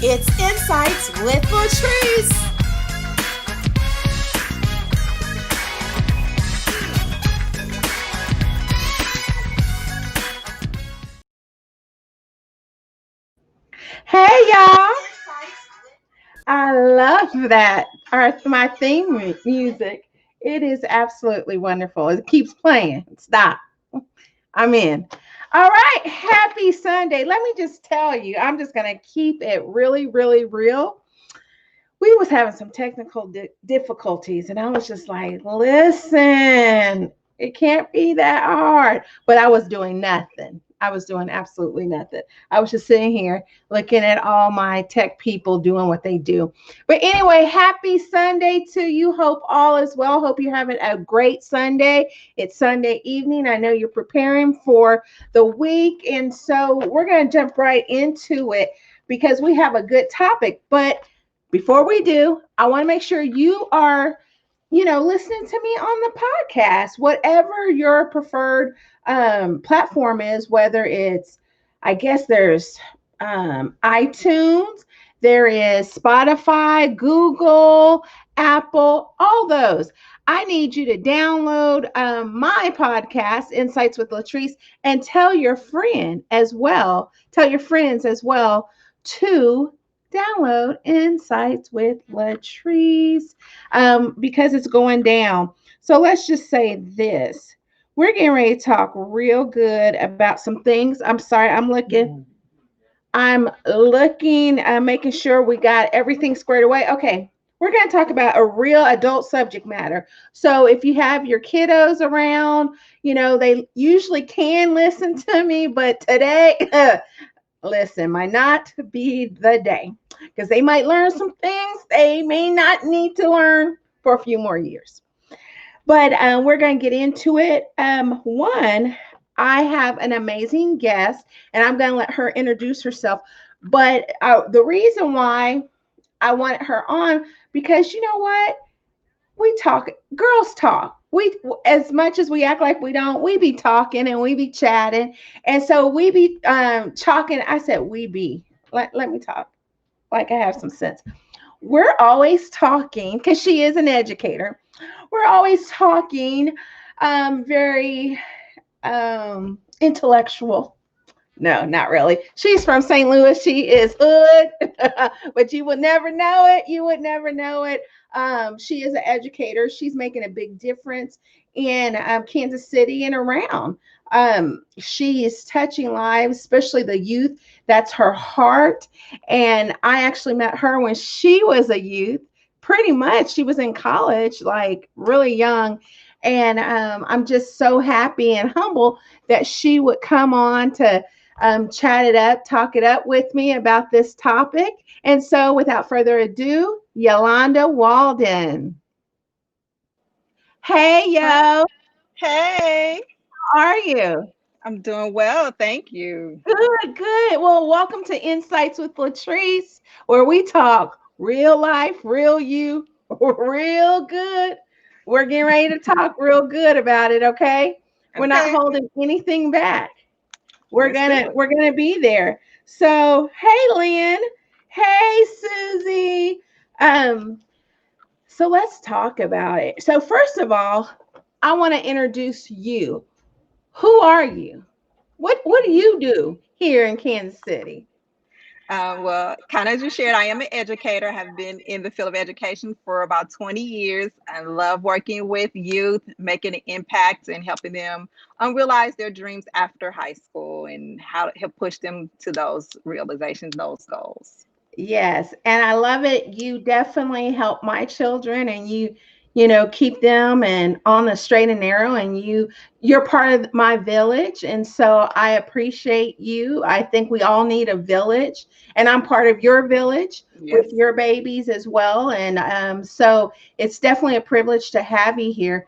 It's Insights with Latrese. Hey y'all, I love that. My theme music. It is absolutely wonderful. It keeps playing. Stop. I'm in. All right, happy Sunday. Let me just tell you, I'm just gonna keep it really, really real. We was having some technical difficulties, and I was just like, listen, it can't be that hard. But I was doing nothing. I was doing absolutely nothing. I was just sitting here looking at all my tech people doing what they do. But anyway, happy Sunday to you. Hope all is well. Hope you're having a great Sunday. It's Sunday evening. I know you're preparing for the week. And so we're going to jump right into it because we have a good topic. But before we do, I want to make sure you are, listening to me on the podcast, whatever your preferred platform is, whether it's, I guess there's iTunes, there is Spotify, Google, Apple, all those. I need you to download my podcast, Insights with Latrese, and tell your friend as well. Tell your friends as well to download Insights with Latrese because it's going down. So let's just say this. We're getting ready to talk real good about some things. I'm sorry, making sure we got everything squared away. Okay, we're going to talk about a real adult subject matter. So if you have your kiddos around, they usually can listen to me, but today, listen, might not be the day because they might learn some things they may not need to learn for a few more years. But we're going to get into it. One, I have an amazing guest, and I'm going to let her introduce herself. But the reason why I wanted her on, because you know what? We talk, girls talk. We, as much as we act like we don't, we be talking and we be chatting. And so we be talking. I said, we be, let me talk like I have some sense. We're always talking because she is an educator. We're always talking very intellectual. No, not really. She's from St. Louis. She is hood, but you would never know it. You would never know it. She is an educator. She's making a big difference in Kansas City and around. She is touching lives, especially the youth. That's her heart. And I actually met her when she was a youth. Pretty much, she was in college, like really young. And I'm just so happy and humble that she would come on to chat it up, talk it up with me about this topic. And so, without further ado, Yolanda Waldon. Hey, Hi. yo, Hey, how are you? I'm doing well, thank you. Good, good. Well, welcome to Insights with Latrese, where we talk real life, real you, real good. We're getting ready to talk real good about it, okay? We're not Okay, holding anything back. We're let's do gonna it. we're gonna be there. So, hey, Lynn. Hey, Susie. Um, so let's talk about it. So, first of all, I want to introduce you. Who are you? What do you do here in Kansas City? Well, kind of as you shared, I am an educator. Have been in the field of education for about 20 years. I love working with youth, making an impact and helping them realize their dreams after high school and how to help push them to those realizations, those goals. Yes, and I love it. You definitely help my children and keep them and on the straight and narrow and you're part of my village and so I appreciate you. I think we all need a village and I'm part of your village with Yes. your babies as well and so it's definitely a privilege to have you here.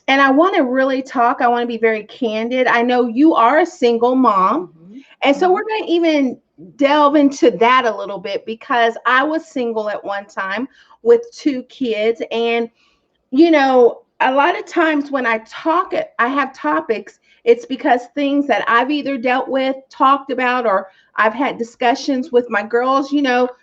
And I want to really talk. I want to be very candid. I know you are a single mom. Hmm. And so Hmm. we're going to even delve into that a little bit because I was single at one time with two kids. And, a lot of times when I talk, I have topics, It's because things that I've either dealt with, talked about, or I've had discussions with my girls.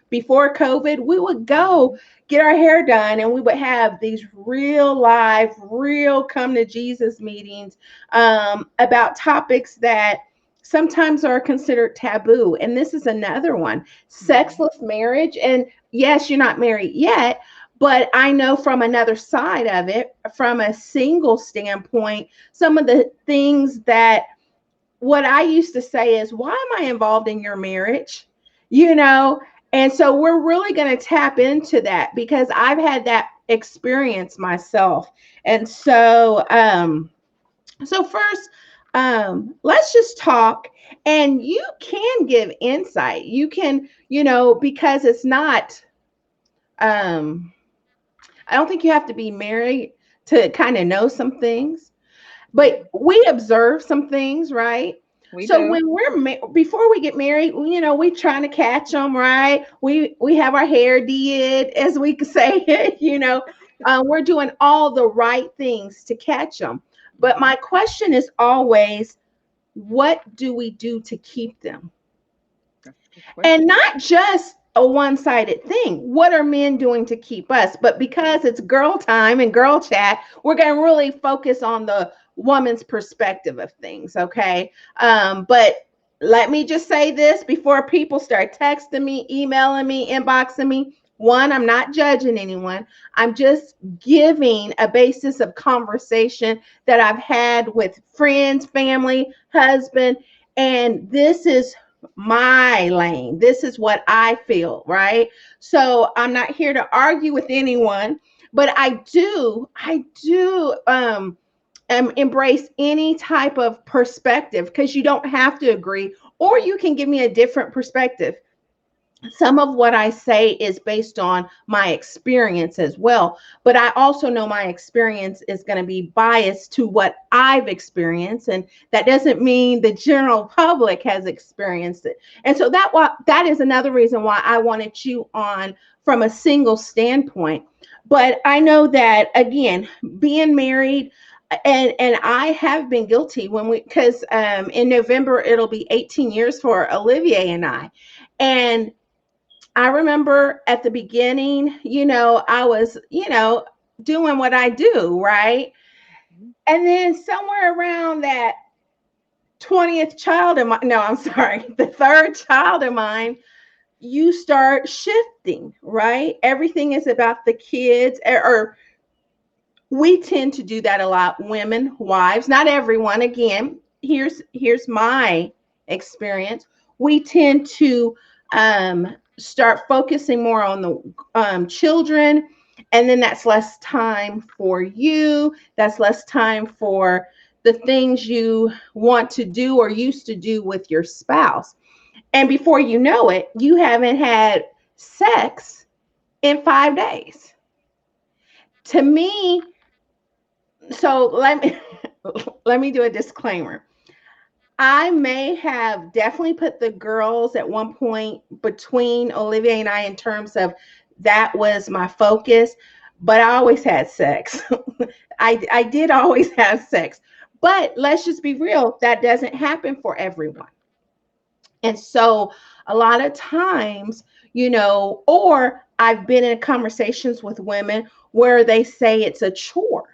Before COVID, we would go get our hair done and we would have these real live, real come to Jesus meetings about topics that sometimes are considered taboo. And this is another one, sexless marriage. And yes, you're not married yet, but I know from another side of it, from a single standpoint, some of the things that what I used to say is, why am I involved in your marriage? You know, and so we're really going to tap into that because I've had that experience myself. And so first, let's just talk, and you can give insight. You can, because it's not, I don't think you have to be married to kind of know some things, but we observe some things, right? We So do. when before we get married, we trying to catch them, right? We have our hair did, as we could say it, we're doing all the right things to catch them. But my question is always, what do we do to keep them? That's a good And question. not just a one-sided thing. What are men doing to keep us? But because it's girl time and girl chat, we're going to really focus on the woman's perspective of things. Okay. But let me just say this before people start texting me, emailing me, inboxing me. One, I'm not judging anyone. I'm just giving a basis of conversation that I've had with friends, family, husband, and this is my lane. This is what I feel, right? So I'm not here to argue with anyone, but I do embrace any type of perspective, because you don't have to agree, or you can give me a different perspective. Some of what I say is based on my experience as well, but I also know my experience is going to be biased to what I've experienced, and that doesn't mean the general public has experienced it. And so that is another reason why I wanted you on from a single standpoint. But I know that, again, being married, and I have been guilty when we because in November it'll be 18 years for Olivier and and I remember at the beginning, I was, doing what I do, right? Mhm. And then somewhere around that 20th child of mine, no, I'm sorry, the third child of mine, you start shifting, right? Everything is about the kids, or we tend to do that a lot, women, wives, not everyone. Again, here's my experience. We tend to start focusing more on the children, and then that's less time for you. That's less time for the things you want to do or used to do with your spouse. And before you know it, you haven't had sex in 5 days. To me, so let me do a disclaimer. I may have definitely put the girls at one point between Olivier and I in terms of that was my focus, but I always had sex. I did always have sex. But let's just be real, that doesn't happen for everyone. And so a lot of times, or I've been in conversations with women where they say it's a chore.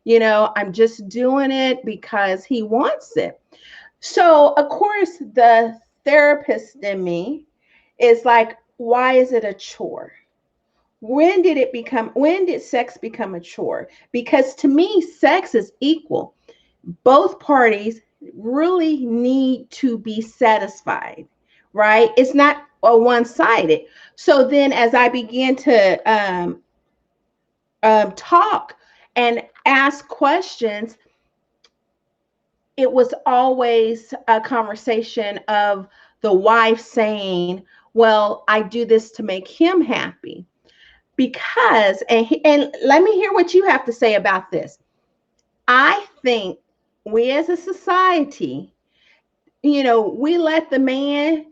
I'm just doing it because he wants it. So, of course, the therapist in me is like, why is it a chore? When did sex become a chore? Because to me, sex is equal. Both parties really need to be satisfied, right? It's not a one-sided. So then as I began to talk and ask questions, it was always a conversation of the wife saying, well, I do this to make him happy because, and let me hear what you have to say about this. I think we as a society, we let the man,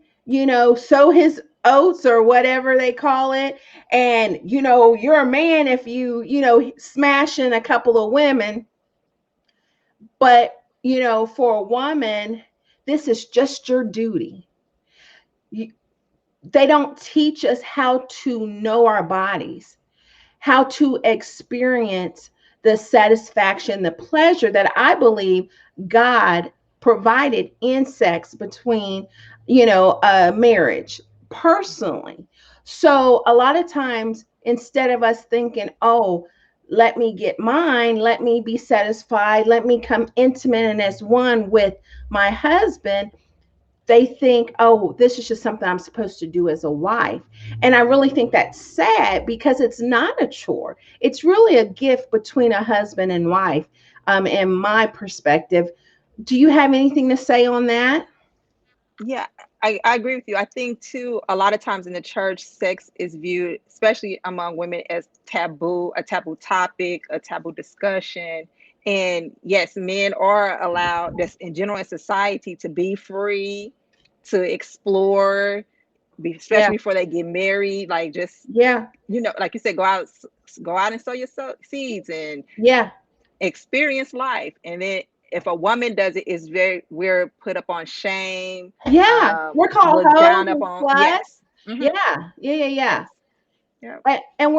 sow his oats or whatever they call it. And, you're a man if you, smashing a couple of women. But for a woman, this is just your duty. You, they don't teach us how to know our bodies, how to experience the satisfaction, the pleasure that I believe God provided in sex between, marriage personally. So a lot of times, instead of us thinking, oh, let me get mine, let me be satisfied, let me come intimate and as one with my husband, they think, oh, this is just something I'm supposed to do as a wife. And I really think that's sad because it's not a chore. It's really a gift between a husband and wife, in my perspective. Do you have anything to say on that? Yeah, I agree with you. I think too, a lot of times in the church, sex is viewed, especially among women, as taboo, a taboo topic, a taboo discussion. And yes, men are allowed, this in general in society, to be free, to explore, Yeah, especially before they get married. Like just, yeah, like you said, go out and sow your seeds and yeah, experience life. And then if a woman does it, it's very, we're put up on shame, yeah. We're called looked hoes down and upon. sluts. Yes. Hmm. Yeah, yeah, yeah, yeah. Yes. Yeah. And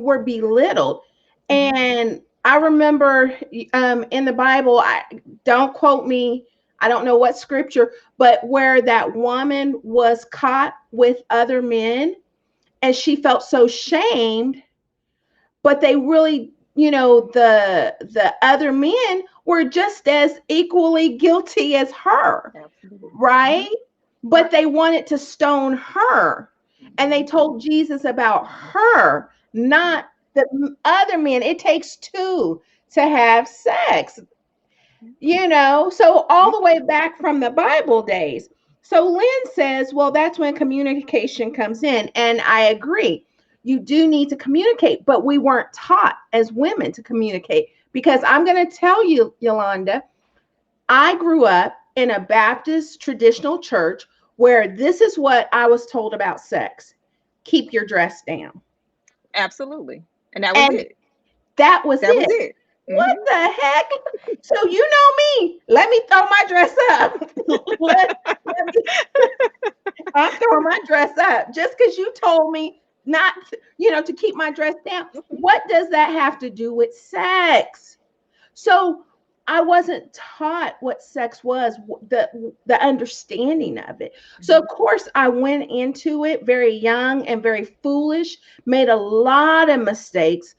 we're belittled. Hmm. And I remember, in the Bible, I don't quote me, I don't know what scripture, but where that woman was caught with other men and she felt so shamed, but they really, the other men were just as equally guilty as her, Absolutely. Hmm. right? But Right. they wanted to stone her. And they Hmm. told Jesus about her, not the other men. It takes two to have sex, so all the way back from the Bible days. So Lynn says, well, that's when communication comes in. And I agree. You do need to communicate, but we weren't taught as women to communicate. Because I'm going to tell you, Yolanda, I grew up in a Baptist traditional church where this is what I was told about sex: keep your dress down. Absolutely. And that was And it. that was That was it. it. What Hmm. the heck? So you know me. Let me throw my dress up. let me, I'm throwing my dress up just because you told me not, to keep my dress down. What does that have to do with sex? So I wasn't taught what sex was, the understanding of it. So of course I went into it very young and very foolish, made a lot of mistakes.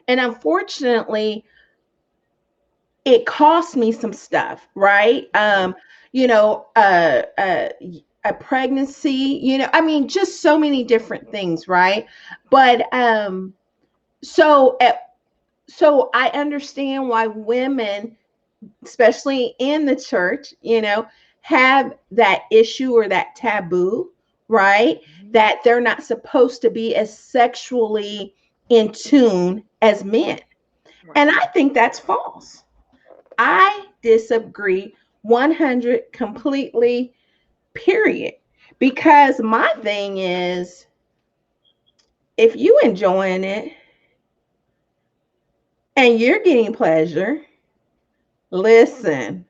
And unfortunately, it cost me some stuff, right? You know, uh, uh, a pregnancy, I mean, just so many different things, right? But so so I understand why women, especially in the church, have that issue or that taboo, right? Hmm. That they're not supposed to be as sexually in tune as men. Right. And I think that's false. I disagree 100 completely, period. Because my thing is, if you enjoying it and you're getting pleasure, listen.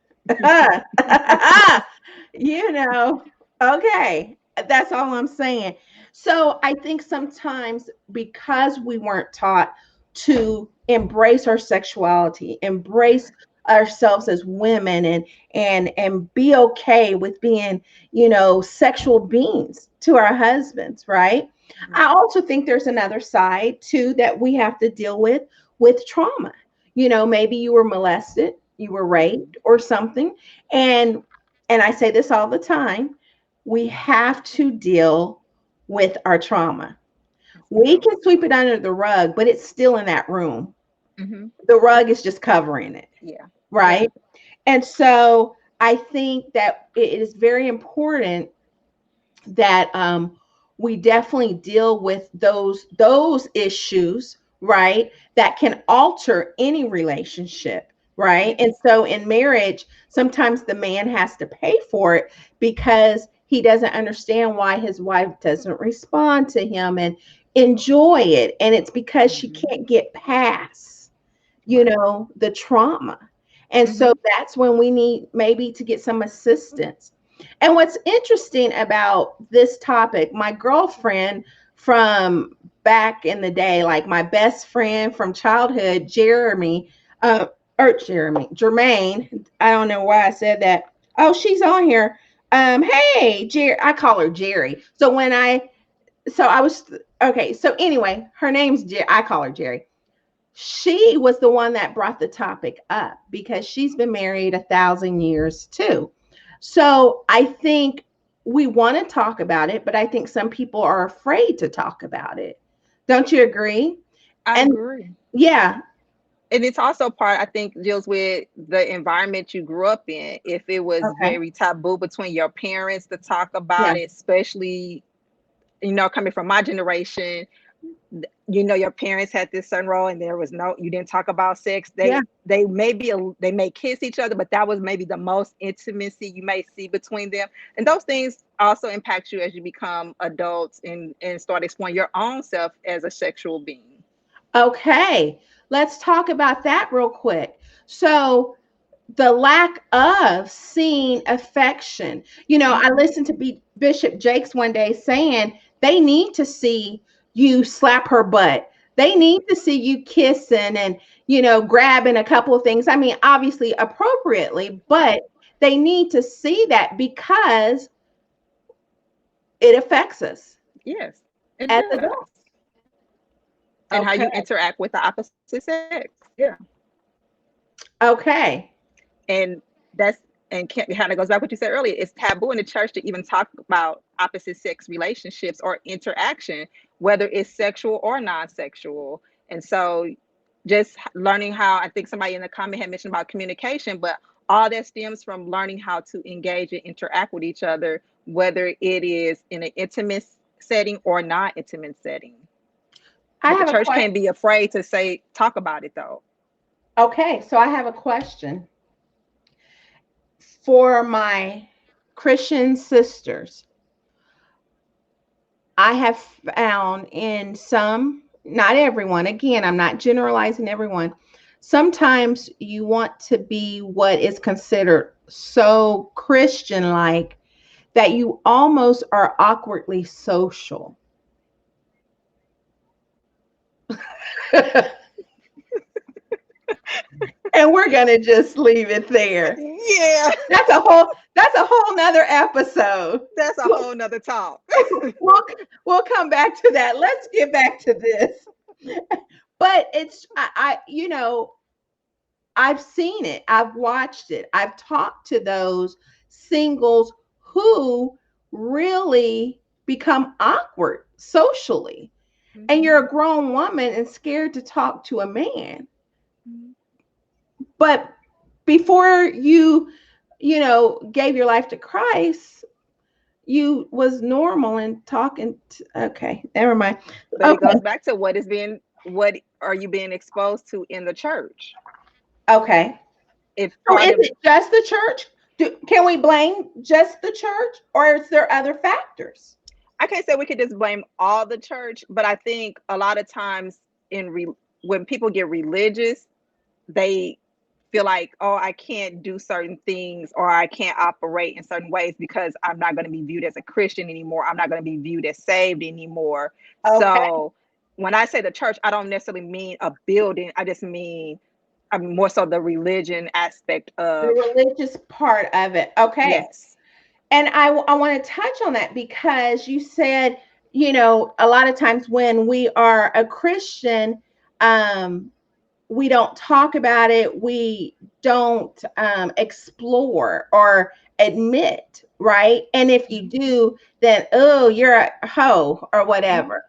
you know, okay, that's all I'm saying. So I think sometimes because we weren't taught to embrace our sexuality, embrace ourselves as women, and be okay with being, sexual beings to our husbands, right? I Right. also think there's another side too that we have to deal with trauma. Maybe you were molested, you were Hmm. raped or something. And I say this all the time, we have to deal with our trauma. Yes, we We do. can sweep it under the rug, but it's still in that room. Hmm. The rug is just covering it, Yeah. Yeah. right? And so I think that it is very important that we definitely deal with those issues, right? That can alter any relationship, right? Yes. And so in marriage, sometimes the man has to pay for it because he doesn't understand why his wife doesn't respond to him and enjoy it, and it's because she Hmm. can't get past the trauma. And so that's when we need maybe to get some assistance. And what's interesting about this topic, my girlfriend from back in the day, like my best friend from childhood, uh, Jermaine, I don't know why I said that. Oh, she's on here. Hey, Jerry, I call her Jerry. So I was, okay. So anyway, her name's Jerry. I call her Jerry. She was the one that brought the topic up because she's been married 1,000 years too. So I think we want to talk about it, but I think some people are afraid to talk about it. Don't you agree? I And agree. yeah. And it's also part, I think, deals with the environment you grew up in. If it was Okay. very taboo between your parents to talk Yeah. about it, especially, coming from my generation, your parents had this certain role, and there was you didn't talk about sex. Yeah. They may kiss each other, but that was maybe the most intimacy you may see between them. And those things also impact you as you become adults and start exploring your own self as a sexual being. Okay. Let's talk about that real quick. So the lack of seeing affection. I listened to Bishop Jakes one day saying they need to see you slap her butt. They need to see you kissing and, grabbing a couple of things. I mean, obviously appropriately, but they need to see that because it affects us Yes, it as does. adults. And how Okay. you interact with the opposite sex. Yeah. Okay. And that's and kind of goes back what you said earlier. It's taboo in the church to even talk about opposite sex relationships or interaction, whether it's sexual or non-sexual. And so just learning how, I think somebody in the comment had mentioned about communication, but all that stems from learning how to engage and interact with each other, whether it is in an intimate setting or non-intimate setting. I But the have a church question. can't be afraid to talk about it though. Okay, so I have a question for my Christian sisters. I have found in some, not everyone, again, I'm not generalizing everyone. Sometimes you want to be what is considered so Christian like that you almost are awkwardly social. And we're going to just leave it there. Yeah. That's a whole nother episode. That's a whole nother talk. we'll, we'll come back to that. Let's get back to this. But it's I've seen it, I've watched it, I've talked to those singles who really become awkward socially. And you're a grown woman and scared to talk to a man. But before gave your life to Christ, you was normal and talking okay, never mind. But it Okay. goes back to what are you being exposed to in the church? Okay. If So part is of it just the church? Can we blame just the church, or is there other factors? I can't say we could just blame all the church, but I think a lot of times when people get religious, they feel like, oh, I can't do certain things or I can't operate in certain ways because I'm not going to be viewed as a Christian anymore. I'm not going to be viewed as saved anymore. Okay. So when I say the church, I don't necessarily mean a building. I just mean more so the religion aspect The of, religious part of it. Okay. yes. And I want to touch on that because you said, a lot of times when we are a Christian, we don't talk about it. We don't explore or admit, right? And if you do, then, oh, you're a hoe or whatever.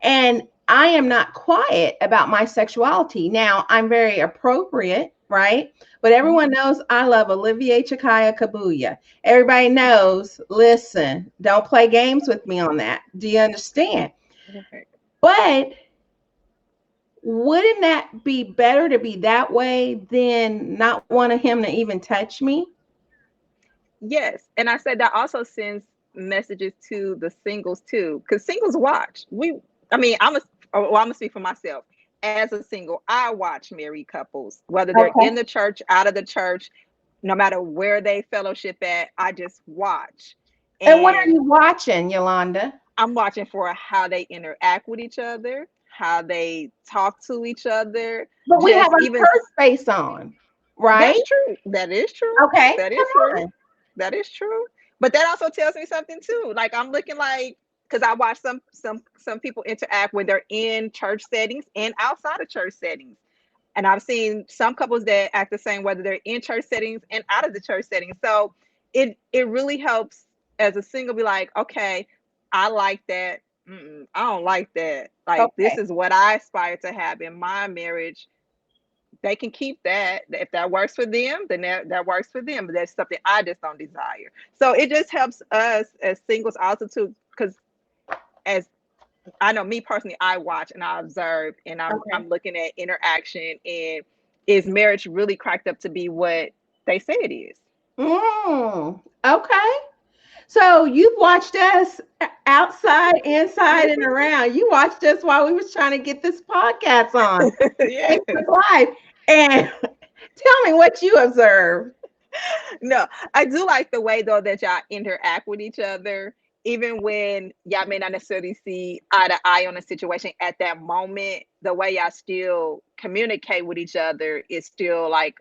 And I am not quiet about my sexuality. Now, I'm very appropriate, right? But everyone knows I love Latrese Kabuya. Everybody knows, listen, don't play games with me on that. Do you understand? Okay. But wouldn't that be better to be that way than not wanting him to even touch me? Yes. And I said that also sends messages to the singles too, because singles watch. I'm gonna speak for myself. as a single, I watch married couples, whether they're Okay. in the church, out of the church, no matter where they fellowship at, I just watch. And what are And you watching, Yolanda? I'm watching for how they interact with each other, how they talk to each other, But we have just our even church face on, right? that's true. That is true. Okay, That come is true. on. That is true. But that also tells me something too. Like I'm looking like because I watch some people interact when they're in church settings and outside of church settings. And I've seen some couples that act the same whether they're in church settings and out of the church settings. So it really helps as a single be like, okay, I like that. I don't like that. Like this Okay, is what I aspire to have in my marriage. They can keep that. If that works for them, then that works for them. But that's something I just don't desire. So it just helps us as singles also too, because as I know me personally, I watch and I observe and okay. I'm looking at interaction and is marriage really cracked up to be what they say it is? Okay. So you've watched us outside, inside, and around. You watched us while we was trying to get this podcast on Yeah. Facebook Live. And tell me what you observed. No, I do like the way though that y'all interact with each other, even when y'all may not necessarily see eye to eye on a situation at that moment. The way y'all still communicate with each other is still like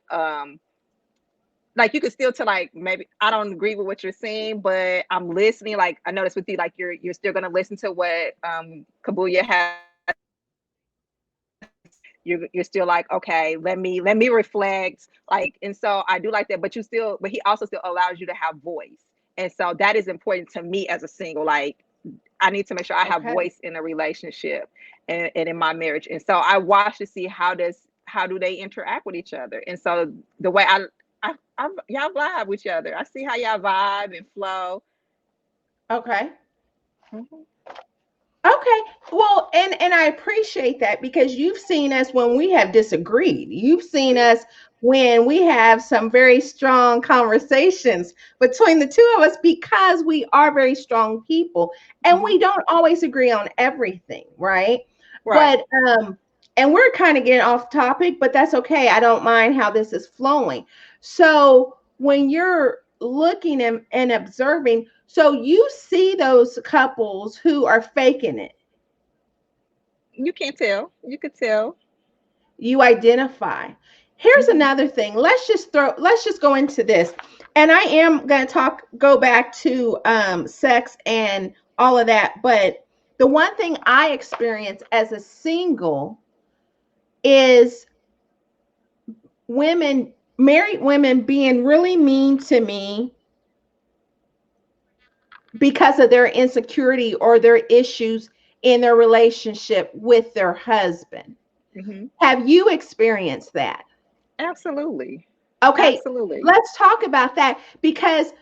you could still tell like maybe I don't agree with what you're saying, but I'm listening. Like I noticed with you, like you're still gonna listen to what Kabuya has to say. You're still like, okay, let me reflect. Like, and so I do like that, but he also still allows you to have voice. And so that is important to me as a single. Like I need to make sure I have Okay. voice in a relationship and in my marriage. And so I watch to see how do they interact with each other. And so the way I y'all vibe with each other. I see how y'all vibe and flow. Okay. Mhm. Okay. Well, and I appreciate that because you've seen us when we have disagreed. You've seen us when we have some very strong conversations between the two of us because we are very strong people and Mhm. we don't always agree on everything, right? Right. But and we're kind of getting off topic, but that's okay. I don't mind how this is flowing. So when you're looking and observing, so you see those couples who are faking it. You can't tell. You could tell. You identify. Here's Mhm. another thing. Let's just go into this. And I am going to go back to sex and all of that, but the one thing I experience as a single is married women being really mean to me because of their insecurity or their issues in their relationship with their husband. Mhm. Have you experienced that? Absolutely. Okay, Absolutely. let's talk about that because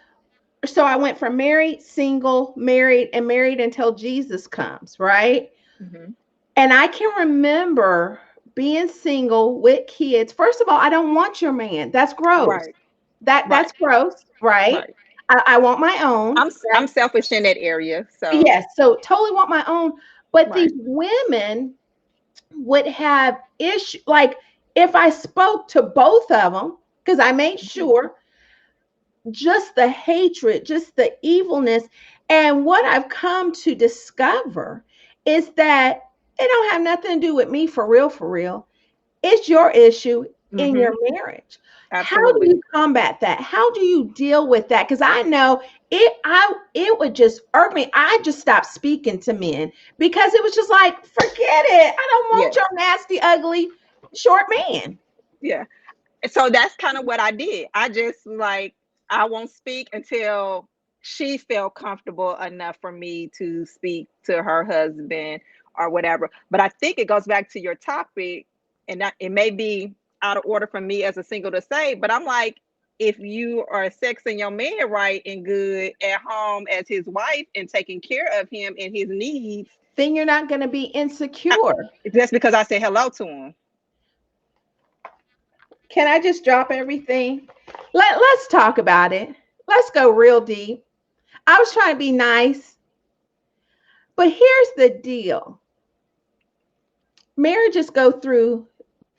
so I went from married, single, married, and married until Jesus comes, right? Mhm. And I can remember being single with kids. First of all, I don't want your man. That's gross. Right. That's Right. gross, right? Right. I want my own. I'm selfish in that area, so Yes, so totally want my own. But right. these women would have issue like if I spoke to both of them, because I made Mhm. sure just the hatred, just the evilness. And what I've come to discover is that it don't have nothing to do with me for real, for real. It's your issue in your Mhm. marriage. How do Absolutely. you combat that? How do you deal with that? Because I know it would just irk me. I just stopped speaking to men because it was just like, forget it. I don't want Yes. your nasty, ugly, short man. Yeah. So that's kind of what I did. I just like I won't speak until she felt comfortable enough for me to speak to her husband or whatever. But I think it goes back to your topic, and that it may be out of order for me as a single to say, but I'm like, if you are sexing your man right and good at home as his wife and taking care of him and his needs, Then you're not going to be insecure. just because I said hello to him. Can I just drop everything? Let's talk about it. Let's go real deep. I was trying to be nice, but here's the deal. marriages go through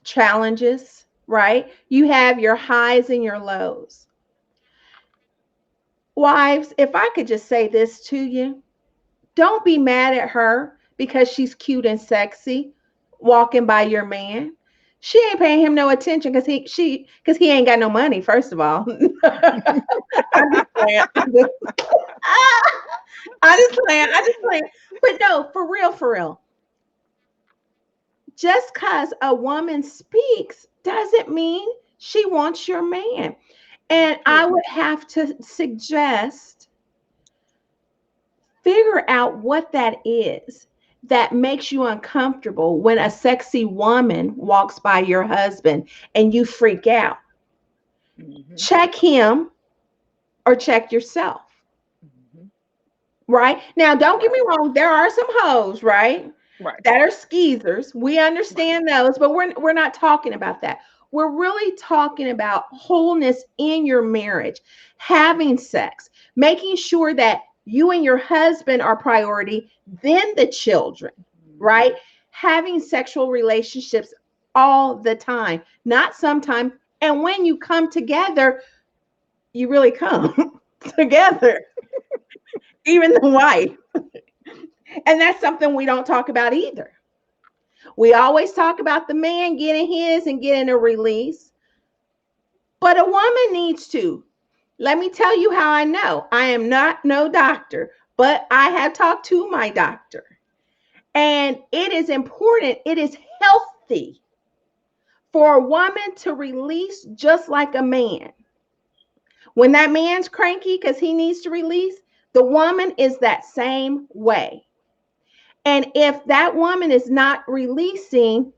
challenges, right? You have your highs and your lows. Wives, if I could just say this to you, don't be mad at her because she's cute and sexy walking by your man. She ain't paying him no attention because he ain't got no money, first of all. I'm just playing. I just playing. I just playing. But no, for real, for real. Just because a woman speaks doesn't mean she wants your man. And I would have to suggest figure out what that is that makes you uncomfortable when a sexy woman walks by your husband and you freak out. Mm-hmm. Check him or check yourself. Mm-hmm. Right? Now, don't get me wrong, there are some hoes, right? Right. That are skeezers. We understand those, but we're not talking about that. We're really talking about wholeness in your marriage, having sex, making sure that you and your husband are priority, then the children, right? Having sexual relationships all the time, not sometime. And when you come together, you really come together, even the wife. And that's something we don't talk about either. We always talk about the man getting his and getting a release, but a woman needs to. Let me tell you how I know. I am not no doctor, but I have talked to my doctor. And it is important, it is healthy for a woman to release just like a man. When that man's cranky because he needs to release, the woman is that same way. And if that woman is not releasing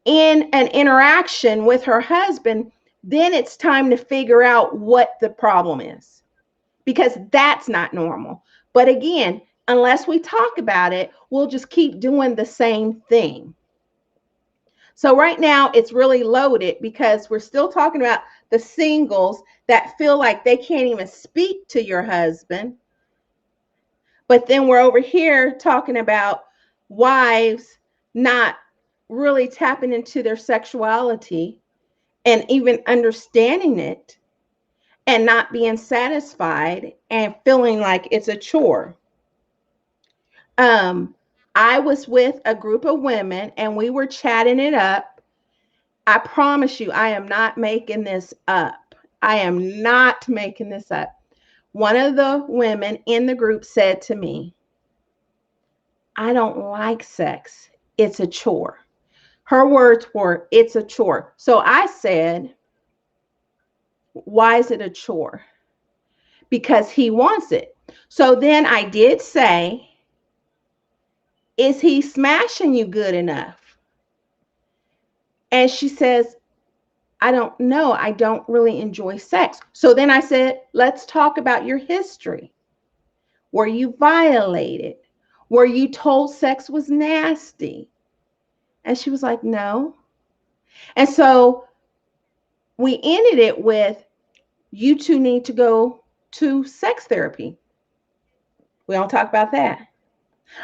in an interaction with her husband, then it's time to figure out what the problem is, because that's not normal. But again, unless we talk about it, we'll just keep doing the same thing. So right now it's really loaded because we're still talking about the singles that feel like they can't even speak to your husband. But then we're over here talking about wives not really tapping into their sexuality and even understanding it and not being satisfied and feeling like it's a chore. Um, I was with a group of women and we were chatting it up. I promise you, I am not making this up. I am not making this up. One of the women in the group said to me, I don't like sex. It's a chore. Her words were, it's a chore. So I said, why is it a chore? Because he wants it. So then I did say, is he smashing you good enough? And she says, I don't know. I don't really enjoy sex. So then I said, let's talk about your history. Were you violated? Were you told sex was nasty? And she was like, no. And so we ended it with, you two need to go to sex therapy. We don't talk about that.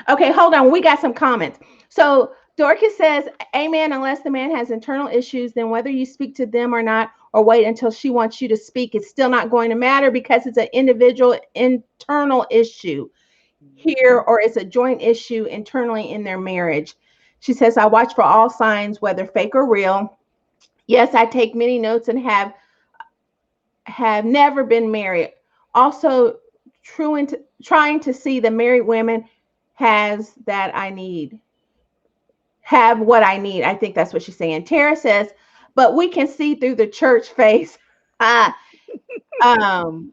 Okay, hold on. We got some comments. So Dorcas says, amen, unless the man has internal issues, then whether you speak to them or not, or wait until she wants you to speak, it's still not going to matter because it's an individual internal issue here, or it's a joint issue internally in their marriage. She says, I watch for all signs, whether fake or real. Yes, I take many notes and have never been married. Also, trying to see the married women has that I need, have what I need. I think that's what she's saying. Tara says, but we can see through the church face. um,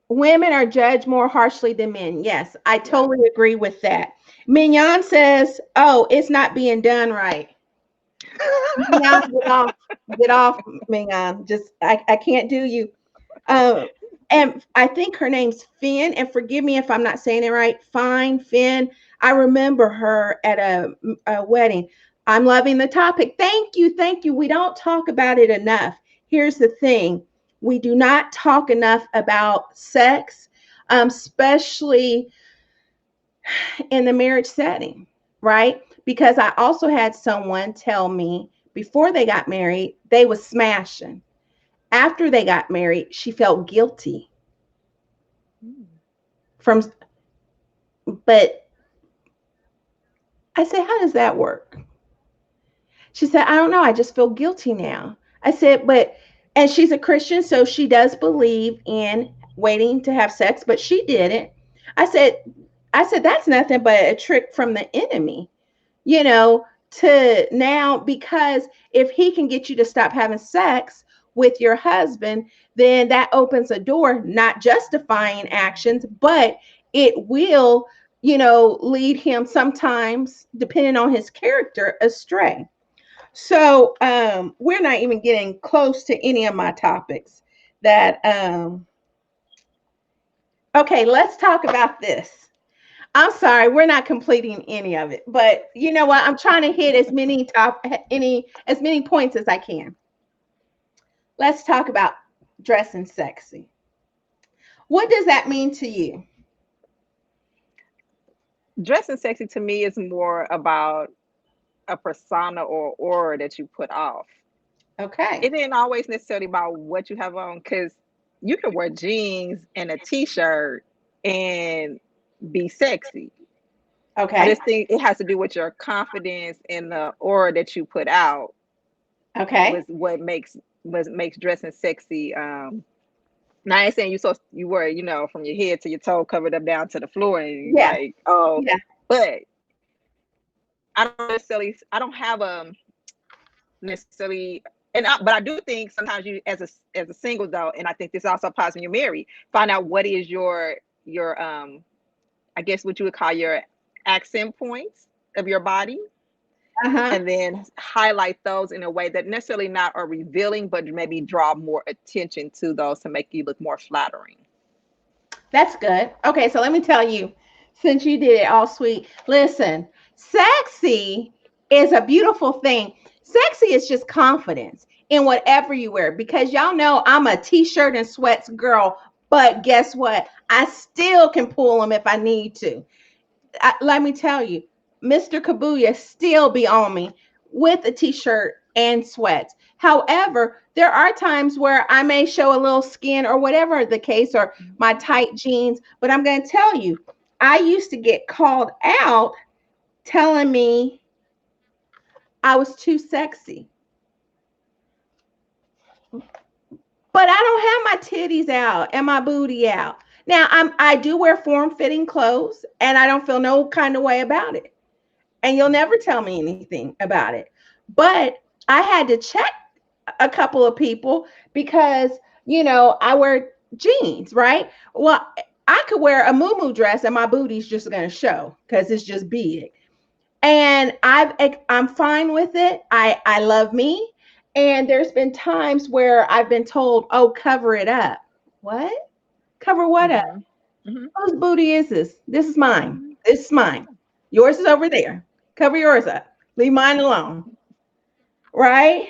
Women are judged more harshly than men. Yes, I totally agree with that. Mignon says, oh, it's not being done right. Mignon, get off, Mignon. Just, I can't do you. And I think her name's Finn, and forgive me if I'm not saying it right. Fine, Finn. I remember her at a wedding. I'm loving the topic. Thank you. Thank you. We don't talk about it enough. Here's the thing. We do not talk enough about sex, especially in the marriage setting, right? because I also had someone tell me before they got married, they was smashing. After they got married, she felt guilty Mm. from, but I said, how does that work? She said, I don't know. I just feel guilty now. I said, but, and she's a Christian, so she does believe in waiting to have sex, but she didn't. I said, that's nothing but a trick from the enemy, you know, to now, because if he can get you to stop having sex with your husband, then that opens a door, not justifying actions, but it will, you know, lead him sometimes, depending on his character, astray. So we're not even getting close to any of my topics that okay, let's talk about this. I'm sorry, we're not completing any of it, but you know what? I'm trying to hit as many points as I can. Let's talk about dressing sexy. What does that mean to you? Dressing sexy to me is more about a persona or aura that you put off. Okay. It ain't always necessarily about what you have on, because you can wear jeans and a t-shirt and be sexy. I Okay. just think it has to do with your confidence and the aura that you put out Okay. was what makes dressing sexy. Now I ain't saying you wear, from your head to your toe covered up down to the floor and Yeah. like, oh, Yeah. but I don't have a necessarily, but I do think sometimes you as a single though, and I think this also applies when you're married, find out what is your I guess what you would call your accent points of your body, Uh-huh. and then highlight those in a way that necessarily not are revealing, but maybe draw more attention to those to make you look more flattering. That's good. Okay, so let me tell you, since you did it all sweet, listen, sexy is a beautiful thing. Sexy is just confidence in whatever you wear, because y'all know I'm a t-shirt and sweats girl, but guess what? I still can pull them if I need to. Let me tell you, Mr. Kabuya still be on me with a t-shirt and sweats. However, there are times where I may show a little skin or whatever the case, or my tight jeans. But I'm going to tell you, I used to get called out telling me I was too sexy. But I don't have my titties out and my booty out. Now I do wear form-fitting clothes and I don't feel no kind of way about it. And you'll never tell me anything about it. But I had to check a couple of people because, I wear jeans, right? Well, I could wear a muumuu dress and my booty's just going to show because it's just big. And I'm fine with it. I love me. And there's been times where I've been told, "Oh, cover it up." What? Cover what up? Mm-hmm. Mm-hmm. Whose booty is this? This is mine. Mm-hmm. This is mine. Yours is over there. Cover yours up. Leave mine alone. Right?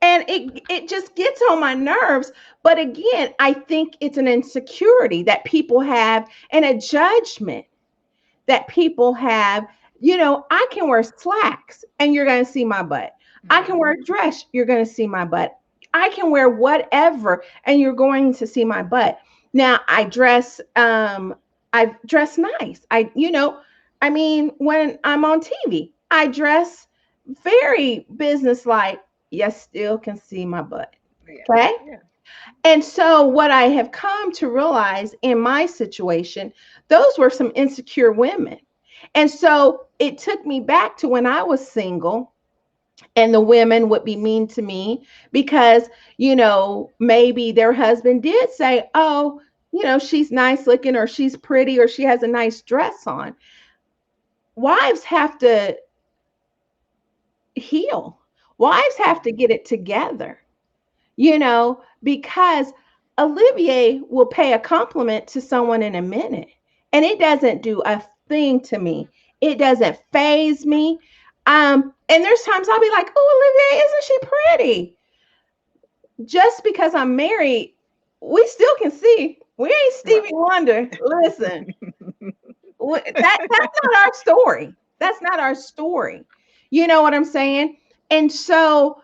And it just gets on my nerves. But again, I think it's an insecurity that people have and a judgment that people have. I can wear slacks and you're going to see my butt. I can wear a dress, you're going to see my butt. I can wear whatever and you're going to see my butt. Now I dress nice. I mean, when I'm on TV, I dress very businesslike. You still can see my butt. Yeah. Okay. Yeah. And so, what I have come to realize in my situation, those were some insecure women. And so, it took me back to when I was single, and the women would be mean to me because, maybe their husband did say, "Oh, she's nice looking, or she's pretty, or she has a nice dress on." Wives have to heal, wives have to get it together. Because Olivier will pay a compliment to someone in a minute and it doesn't do a thing to me. It doesn't phase me. And there's times I'll be like, "Oh, Olivier, isn't she pretty?" Just because I'm married, we still can see. We ain't Right. Stevie Wonder. Listen, that's not our story. That's not our story. You know what I'm saying? And so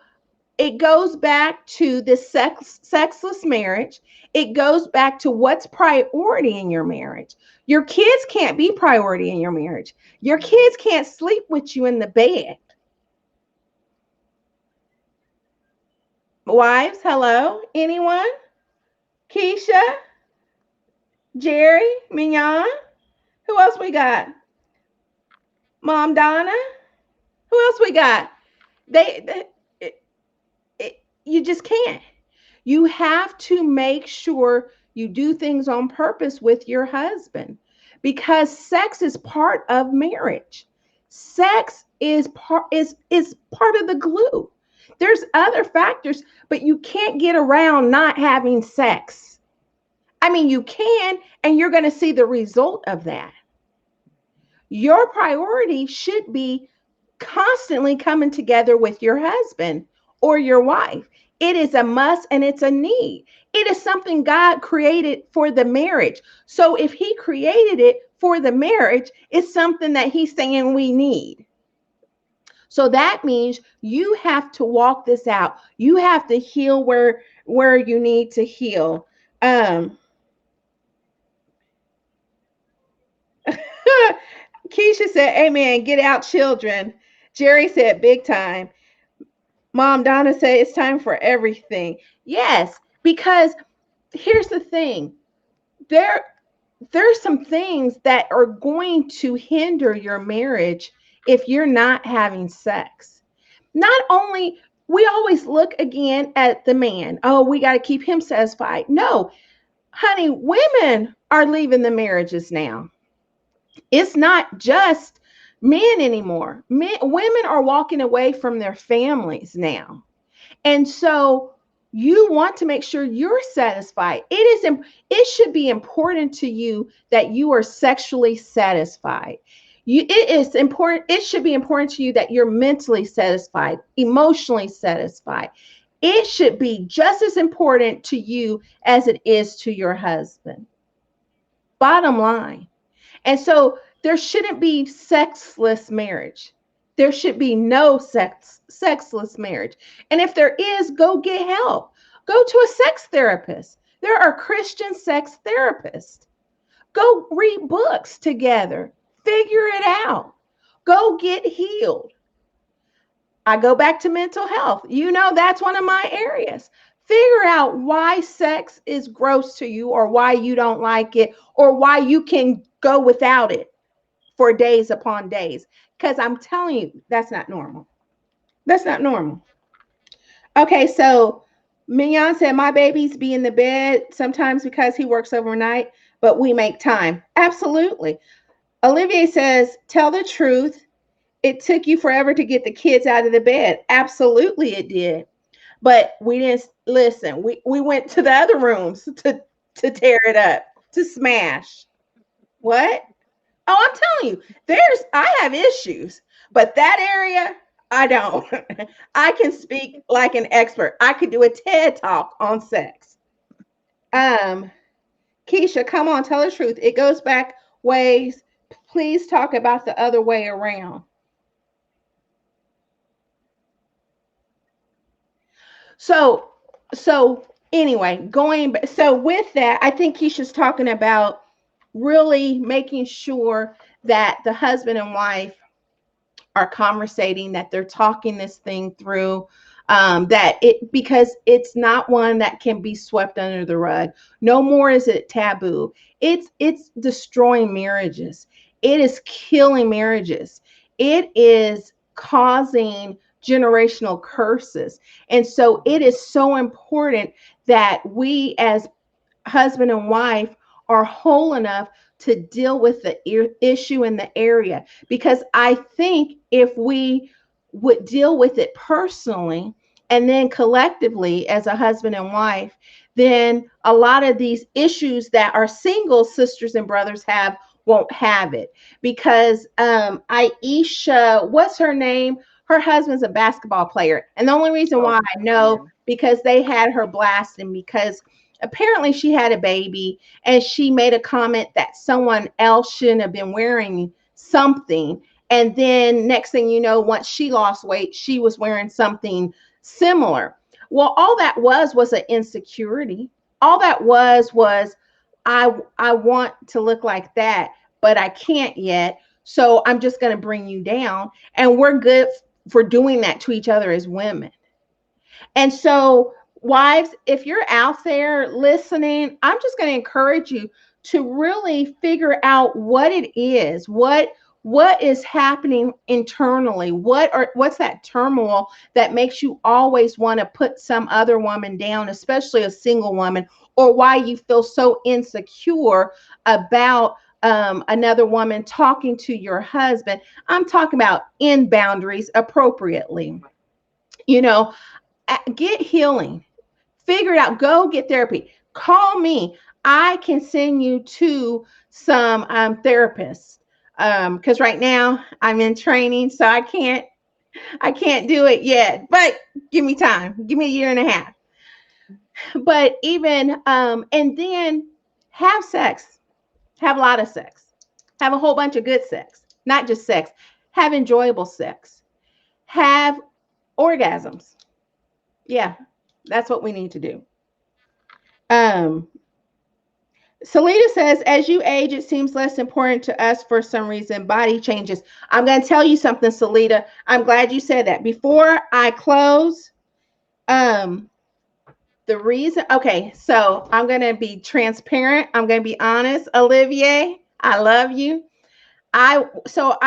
it goes back to this sexless marriage. It goes back to what's priority in your marriage. Your kids can't be priority in your marriage. Your kids can't sleep with you in the bed. Wives, hello? Anyone? Keisha? Jerry? Mignon? Who else we got? Mom Donna? Who else we got? They you just can't. You have to make sure you do things on purpose with your husband because sex is part of marriage. Sex is part of the glue. There's other factors, but you can't get around not having sex. I mean, you can, and you're going to see the result of that. Your priority should be constantly coming together with your husband or your wife. It is a must and it's a need. It is something God created for the marriage. So if he created it for the marriage, it's something that he's saying we need. So that means you have to walk this out. You have to heal where you need to heal. Keisha said, amen, get out children. Jerry said, big time. Mom Donna said, it's time for everything. Yes, because here's the thing. There's some things that are going to hinder your marriage if you're not having sex. Not only, we always look again at the man. Oh, we got to keep him satisfied. No, honey, women are leaving the marriages now. It's not just men anymore. Women are walking away from their families now. And so you want to make sure you're satisfied. It should be important to you that you are sexually satisfied. It is important. It should be important to you that you're mentally satisfied, emotionally satisfied. It should be just as important to you as it is to your husband. Bottom line. And so there shouldn't be sexless marriage. There should be no sexless marriage. And if there is, go get help. Go to a sex therapist. There are Christian sex therapists. Go read books together. Figure it out. Go get healed. I go back to mental health. That's one of my areas. Figure out why sex is gross to you or why you don't like it or why you can go without it for days upon days. Because I'm telling you, that's not normal. That's not normal. Okay, so Mignon said, my babies be in the bed sometimes because he works overnight, but we make time. Absolutely. Olivier says, tell the truth. It took you forever to get the kids out of the bed. Absolutely, it did. But we didn't listen. We went to the other rooms to tear it up, to smash. What? Oh, I'm telling you, I have issues, but that area, I don't. I can speak like an expert. I could do a TED talk on sex. Keisha, come on, tell the truth. It goes back ways. Please talk about the other way around. So anyway, so with that, I think Keisha's talking about really making sure that the husband and wife are conversating, that they're talking this thing through, because it's not one that can be swept under the rug. No more is it taboo. It's destroying marriages. It is killing marriages. It is causing generational curses. And so it is so important that we as husband and wife are whole enough to deal with the issue in the area. Because I think if we would deal with it personally and then collectively as a husband and wife, then a lot of these issues that our single sisters and brothers have won't have it. Because Aisha, what's her name? Her husband's a basketball player. And the only reason why I know, because they had her blasting, because apparently she had a baby and she made a comment that someone else shouldn't have been wearing something. And then next thing you know, once she lost weight, she was wearing something similar. Well, all that was an insecurity. All that was I want to look like that, but I can't yet. So I'm just going to bring you down. And we're good for doing that to each other as women. And so, wives, if you're out there listening, I'm just going to encourage you to really figure out what it is, what is happening internally, what's that turmoil that makes you always want to put some other woman down, especially a single woman, or why you feel so insecure about another woman talking to your husband. I'm talking about in boundaries appropriately. You know, get healing, figure it out, go get therapy, call me. I can send you to some therapists, because right now I'm in training, so I can't do it yet, but give me time, give me a year and a half. But even and then have sex, have a lot of sex, have a whole bunch of good sex, not just sex, have enjoyable sex, have orgasms. Yeah, that's what we need to do. Um, Salita says, as you age, it seems less important to us for some reason. Body changes. I'm going to tell you something, Salita. I'm glad you said that. Before I close, um, the reason, okay, so I'm going to be transparent. I'm going to be honest. Olivier, I love you. I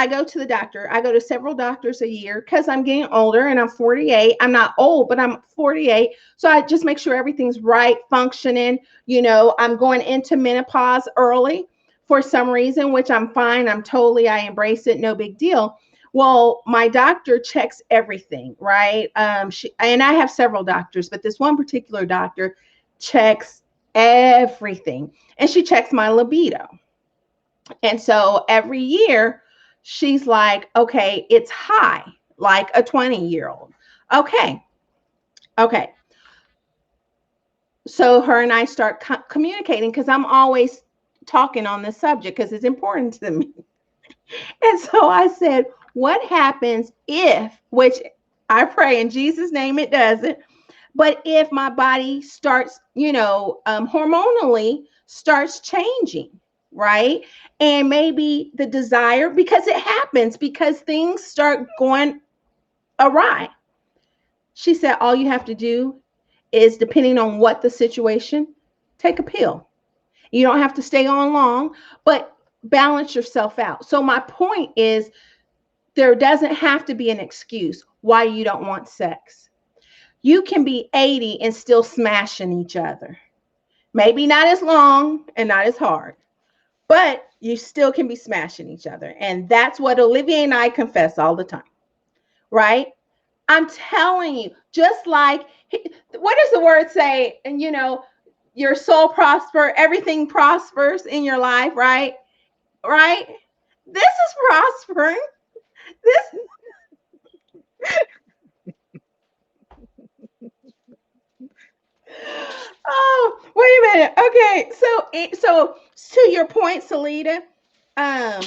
go to the doctor. I go to several doctors a year because I'm getting older and I'm 48. I'm not old, but I'm 48. So I just make sure everything's right, functioning. I'm going into menopause early for some reason, which I'm fine. I embrace it. No big deal. Well, my doctor checks everything, right? And I have several doctors, but this one particular doctor checks everything, and she checks my libido. And so every year she's like, okay, it's high, like a 20-year-old. Okay. Okay. So her and I start communicating because I'm always talking on this subject because it's important to me. And so I said, what happens if, which I pray in Jesus' name it doesn't, but if my body starts, hormonally starts changing, right? And maybe the desire, because it happens, because things start going awry. She said, all you have to do is, depending on what the situation, take a pill. You don't have to stay on long, but balance yourself out. So my point is, there doesn't have to be an excuse why you don't want sex. You can be 80 and still smashing each other. Maybe not as long and not as hard, but you still can be smashing each other. And that's what Olivia and I confess all the time, right? I'm telling you, just like, what does the word say? And your soul prosper, everything prospers in your life, right? Right? This is prospering. This Oh, wait a minute. Okay, so to your point, Salita, um,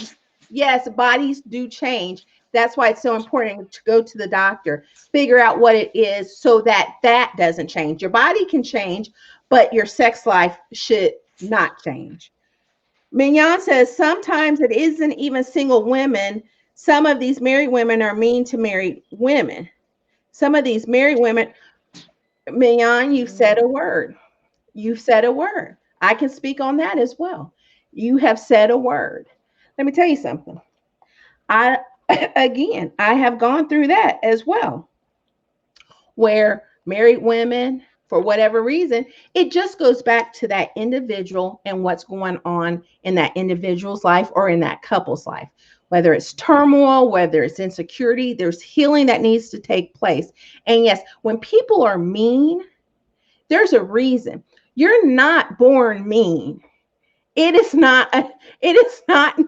yes, bodies do change. That's why it's so important to go to the doctor, figure out what it is, so that that doesn't change. Your body can change, but your sex life should not change. Mignon says sometimes it isn't even single women. Some of these married women are mean to married women. Some of these married women, Mignon, you said a word. You've said a word. I can speak on that as well. You have said a word. Let me tell you something. I again, I have gone through that as well, where married women, for whatever reason, it just goes back to that individual and what's going on in that individual's life or in that couple's life. Whether it's turmoil, whether it's insecurity, there's healing that needs to take place. And yes, when people are mean, there's a reason. You're not born mean. It is not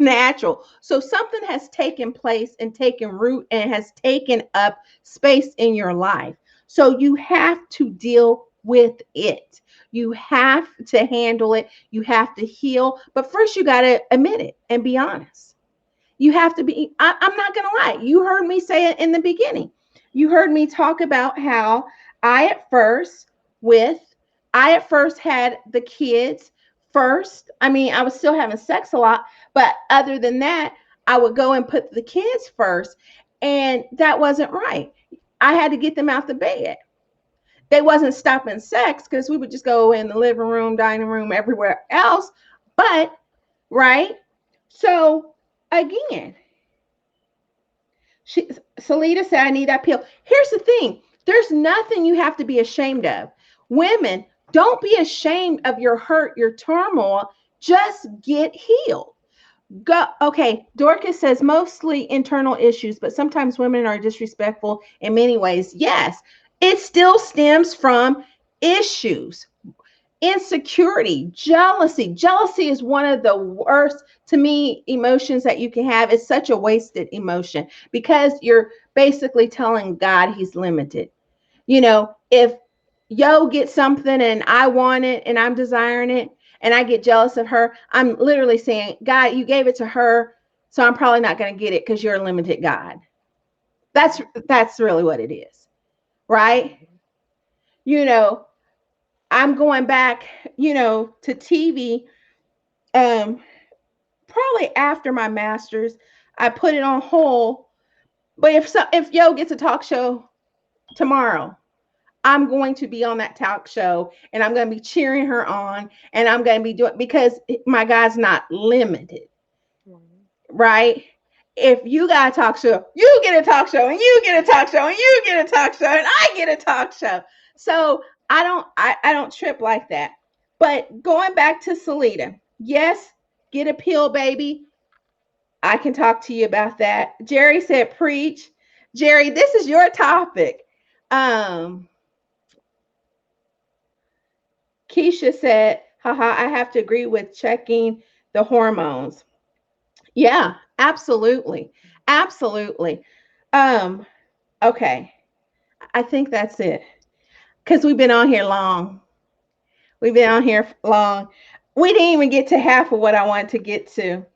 natural. So something has taken place and taken root and has taken up space in your life. So you have to deal with it. You have to handle it. You have to heal. But first you got to admit it and be honest. You have to be, I'm not going to lie. You heard me say it in the beginning. You heard me talk about how I at first with, I at first had the kids first. I mean, I was still having sex a lot, but other than that, I would go and put the kids first. And that wasn't right. I had to get them out the bed. They wasn't stopping sex because we would just go in the living room, dining room, everywhere else. But, right? So, again, Salita said, I need that pill. Here's the thing. There's nothing you have to be ashamed of. Women, don't be ashamed of your hurt, your turmoil. Just get healed. Go. Okay. Dorcas says mostly internal issues, but sometimes women are disrespectful in many ways. Yes, it still stems from issues. Insecurity, jealousy. Jealousy is one of the worst, to me, emotions that you can have. It's such a wasted emotion because you're basically telling God he's limited. You know, if Yo gets something and I want it and I'm desiring it and I get jealous of her, I'm literally saying, God, you gave it to her, so I'm probably not going to get it because you're a limited God. That's really what it is, right? You know, I'm going back, to TV. Probably after my master's, I put it on hold. But if Yo gets a talk show tomorrow, I'm going to be on that talk show and I'm going to be cheering her on and I'm going to be doing, because my God's not limited, right? If you got a talk show, you get a talk show and you get a talk show and you get a talk show and I get a talk show. So I don't trip like that. But going back to Salita, yes, get a pill, baby. I can talk to you about that. Jerry said, preach. Jerry, this is your topic. Keisha said, haha, I have to agree with checking the hormones. Yeah, absolutely. Absolutely. Um, okay. I think that's it. Because we've been on here long. We've been on here long. We didn't even get to half of what I wanted to get to.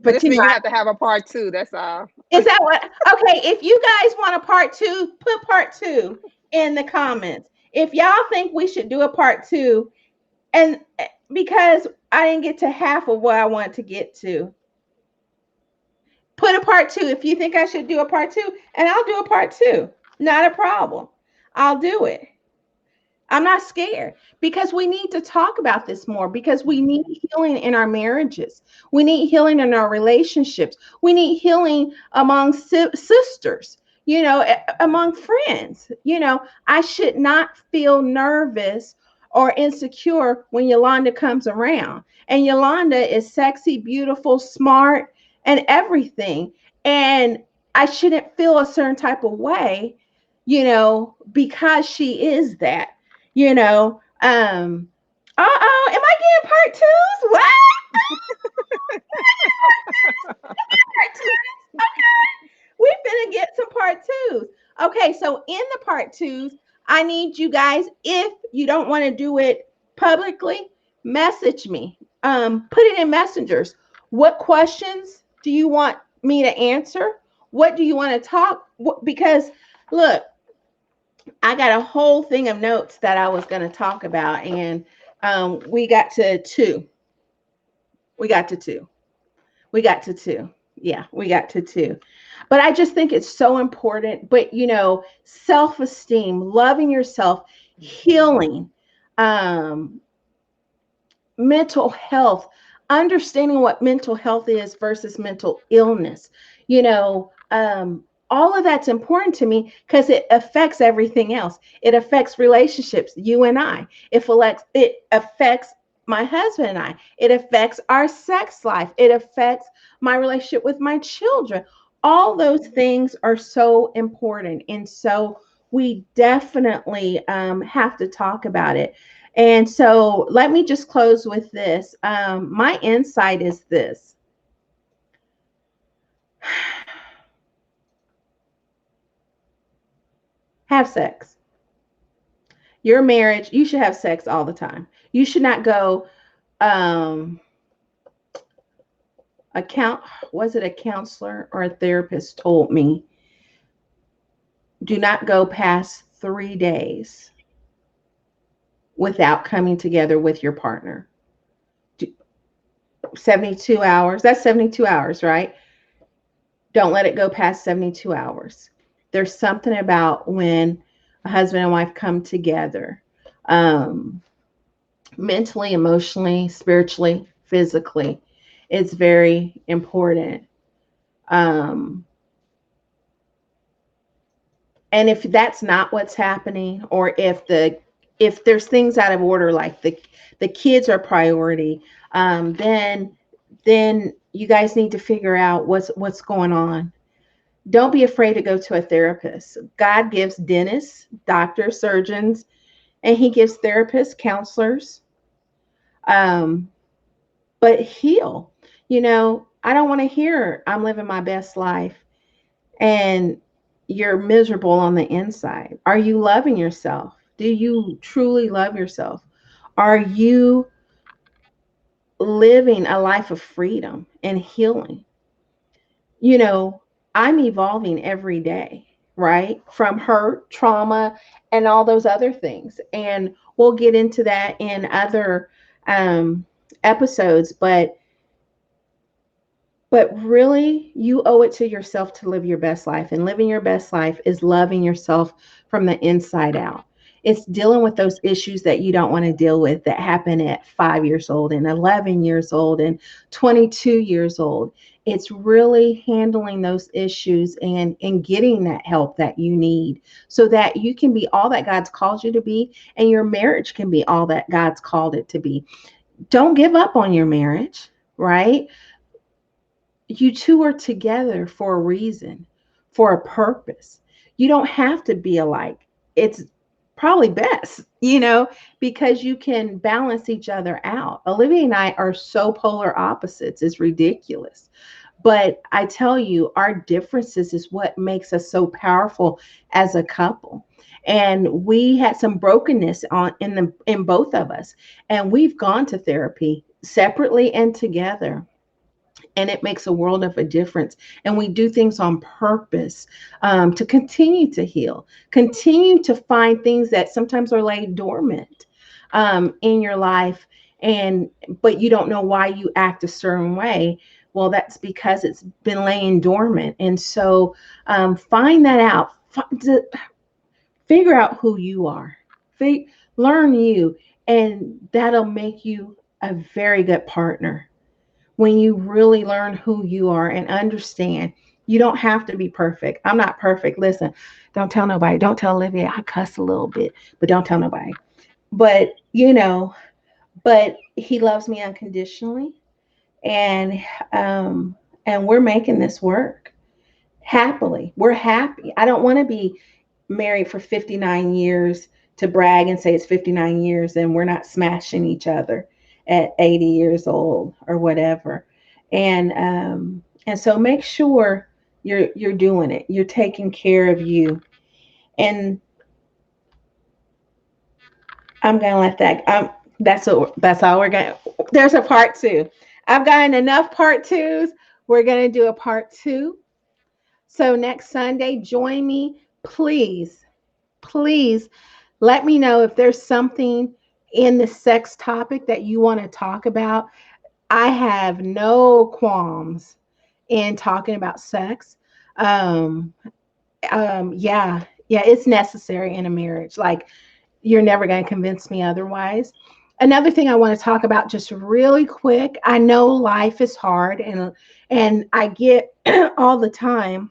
But This means you have to have a part two. That's all. is that what? Okay, if you guys want a part two, put part two in the comments. If y'all think we should do a part two, and because I didn't get to half of what I wanted to get to, put a part two. If you think I should do a part two, and I'll do a part two. Not a problem. I'll do it. I'm not scared because we need to talk about this more, because we need healing in our marriages. We need healing in our relationships. We need healing among sisters, among friends. I should not feel nervous or insecure when Yolanda comes around. And Yolanda is sexy, beautiful, smart, and everything. And I shouldn't feel a certain type of way, because she is that. Uh-oh, am I getting part twos? What? Okay. We're gonna get some part twos. Okay, so in the part twos, I need you guys, if you don't want to do it publicly, message me. Put it in messengers. What questions do you want me to answer? What do you want to talk? Because look, I got a whole thing of notes that I was going to talk about, and we got to two. We got to two. We got to two. Yeah, we got to two. But I just think it's so important. But, self-esteem, loving yourself, healing, mental health, understanding what mental health is versus mental illness, all of that's important to me because it affects everything else. It affects relationships, you and I. It affects my husband and I. It affects our sex life. It affects my relationship with my children. All those things are so important. And so we definitely have to talk about it. And so let me just close with this. My insight is this. Have sex. Your marriage, you should have sex all the time. You should not go, a count was it a counselor or a therapist told me, do not go past 3 days without coming together with your partner. 72 hours, that's 72 hours, right? Don't let it go past 72 hours. There's something about when a husband and wife come together, um, mentally, emotionally, spiritually, physically. It's very important. Um, and if that's not what's happening, or if there's things out of order, like the kids are priority, then you guys need to figure out what's going on. Don't be afraid to go to a therapist. God gives dentists, doctors, surgeons, and he gives therapists, counselors. Um, but heal. I don't want to hear I'm living my best life and you're miserable on the inside. Are you loving yourself? Do you truly love yourself? Are you living a life of freedom and healing? you know, I'm evolving every day, right? From hurt, trauma, and all those other things. And we'll get into that in other um, episodes. But really, you owe it to yourself to live your best life. And living your best life is loving yourself from the inside out. It's dealing with those issues that you don't want to deal with that happen at 5 years old and 11 years old and 22 years old. It's really handling those issues and getting that help that you need so that you can be all that God's called you to be and your marriage can be all that God's called it to be. Don't give up on your marriage, right? You two are together for a reason, for a purpose. You don't have to be alike. It's probably best, because you can balance each other out. Olivia and I are so polar opposites, it's ridiculous. But I tell you, our differences is what makes us so powerful as a couple. And we had some brokenness in both of us. And we've gone to therapy separately and together, and it makes a world of a difference. And we do things on purpose, to continue to heal, continue to find things that sometimes are laid dormant in your life, but you don't know why you act a certain way. Well, that's because it's been laying dormant. And so find that out. Figure out who you are. Learn you, and that'll make you a very good partner. When you really learn who you are and understand, you don't have to be perfect. I'm not perfect. Listen, don't tell nobody. Don't tell Olivia. I cuss a little bit, but don't tell nobody. But, but he loves me unconditionally, and and we're making this work happily. We're happy. I don't want to be married for 59 years to brag and say it's 59 years and we're not smashing each other at 80 years old or whatever. And so make sure you're doing it. You're taking care of you. And I'm gonna let that. That's all we're gonna. There's a part two. I've gotten enough part twos. We're gonna do a part two. So next Sunday, join me, please. Please let me know if there's something in the sex topic that you want to talk about. I have no qualms in talking about sex. Um, yeah, it's necessary in a marriage. Like, you're never going to convince me otherwise. Another thing I want to talk about just really quick. I know life is hard, and I get all the time,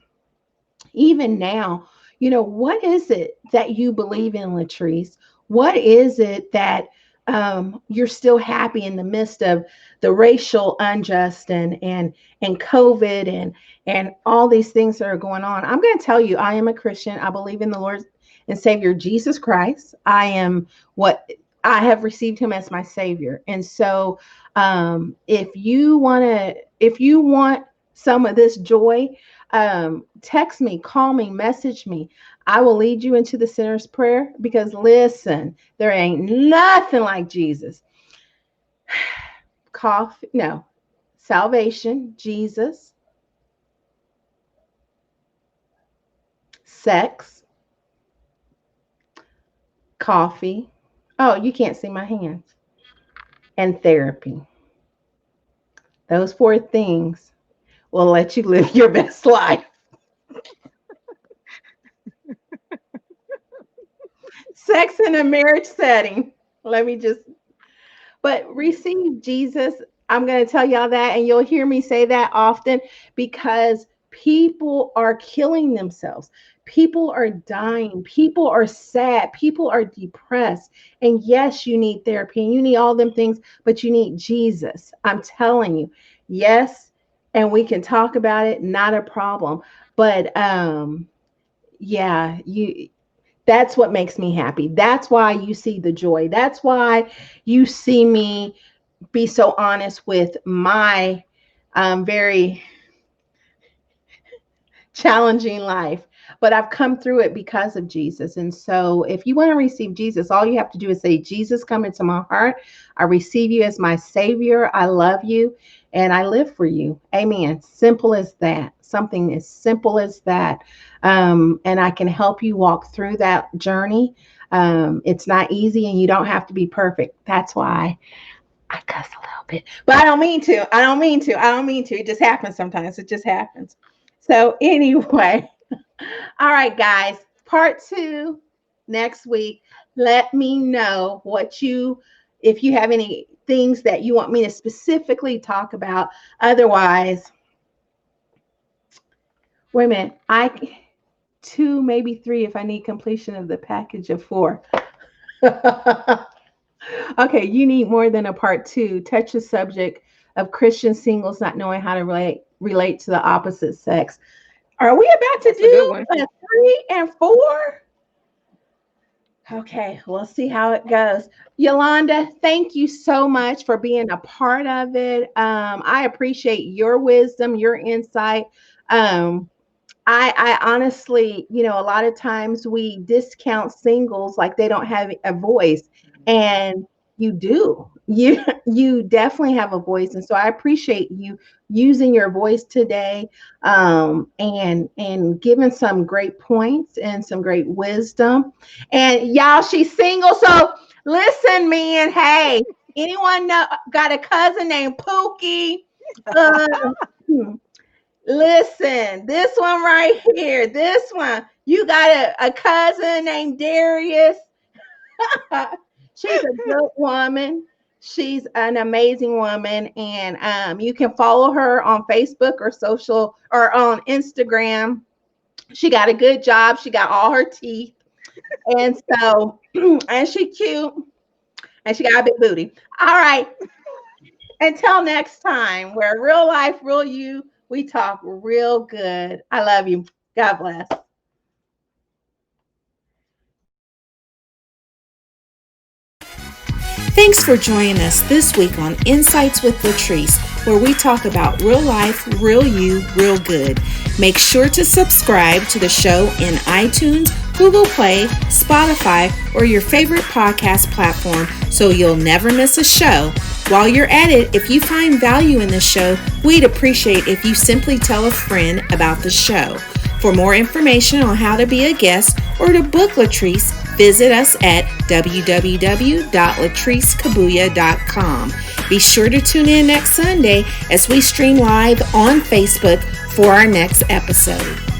even now, what is it that you believe in, Latrese? What is it that you're still happy in the midst of the racial unjust and COVID and all these things that are going on? I'm going to tell you, I am a Christian. I believe in the Lord and Savior Jesus Christ. I have received him as my Savior. And so if you want some of this joy, text me, call me, message me. I will lead you into the sinner's prayer, because listen, there ain't nothing like Jesus. Cough, no, salvation, Jesus, sex, coffee. Oh, you can't see my hands. And therapy. Those 4 things will let you live your best life. Sex in a marriage setting. Let me just, but receive Jesus. I'm going to tell y'all that, and you'll hear me say that often because people are killing themselves. People are dying. People are sad. People are depressed. And yes, you need therapy and you need all them things, but you need Jesus. I'm telling you. Yes, and we can talk about it, not a problem. But yeah, that's what makes me happy. That's why you see the joy. That's why you see me be so honest with my very challenging life. But I've come through it because of Jesus. And so if you want to receive Jesus, all you have to do is say, Jesus, come into my heart. I receive you as my Savior. I love you and I live for you. Amen. Simple as that. Something as simple as that. And I can help you walk through that journey. It's not easy and you don't have to be perfect. That's why I cuss a little bit, but I don't mean to. It just happens sometimes. It just happens. So anyway, all right, guys, part 2 next week. Let me know if you have any things that you want me to specifically talk about. Otherwise, wait a minute, 2, maybe 3 if I need completion of the package of 4. Okay, you need more than a part 2. Touch the subject of Christian singles not knowing how to relate to the opposite sex. Are we about to do a 3 and 4? Okay, we'll see how it goes. Yolanda, thank you so much for being a part of it. I appreciate your wisdom, your insight. I honestly, a lot of times we discount singles like they don't have a voice, and you do. You definitely have a voice, and so I appreciate you using your voice today, and giving some great points and some great wisdom. And y'all, she's single, so listen, man. Hey, anyone got a cousin named Pookie? Listen, this one right here, this one, you got a cousin named Darius. She's a good woman. She's an amazing woman. And you can follow her on Facebook or social or on Instagram. She got a good job. She got all her teeth. And so, and she cute. And she got a big booty. All right. Until next time, where real life, real you, we talk real good. I love you. God bless. Thanks for joining us this week on Insights with Latrese, where we talk about real life, real you, real good. Make sure to subscribe to the show in iTunes, Google Play, Spotify, or your favorite podcast platform so you'll never miss a show. While you're at it, if you find value in this show, we'd appreciate if you simply tell a friend about the show. For more information on how to be a guest or to book Latrese, visit us at www.latresekabuya.com. Be sure to tune in next Sunday as we stream live on Facebook for our next episode.